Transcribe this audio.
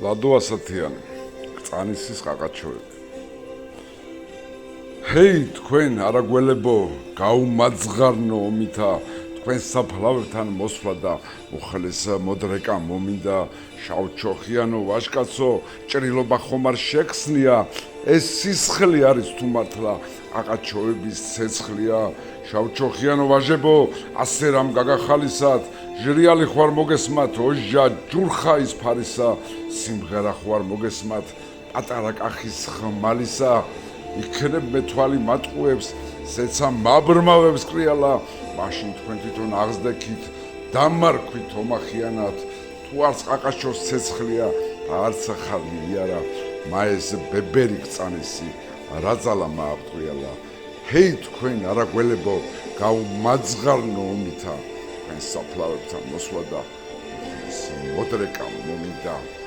ლადო ასათიანი, კწანისის ყაყაჩოები. ჰეი, თქვენ არაგველებო, გაუმაძღარნო ომითა, თქვენ საფლავებთან მოსვლა და უხლეს მოდრეკა მომინდა, შავჩოხიანო ვაჟკაცო, ჭრილობა ხომ არ შექსნია, ეს სისხლი არის თუ მართლა ყაყაჩოების ცეცხლია, შავჩოხიანო ვაჟებო, ასე რამ გაგახალისათ, ჟრიალი ხوار მოგესმათ, ოჟა ჯურხა ის ფარისა, სიმღერა ხوار მოგესმათ, პატარა კახის ხმალისა, იქნებ მეთვალი მატყუებს, ზეცა მაბრმავებს კრიალა, მაშინ თქვენ თვითონ აღზდექით, დამარქვით ომახიანად, თუ არც ყაყაჩოს ცეცხლია, არც ახალი იარა, მაეს ბებერი კწანისი, რაძალა მააბტყიალა. ჰეი, თქვენ არაგველებო, გაუმაძღარნო ომითა, თქვენ საფლავებთან მოსვლა და მოდრეკა მომინდა.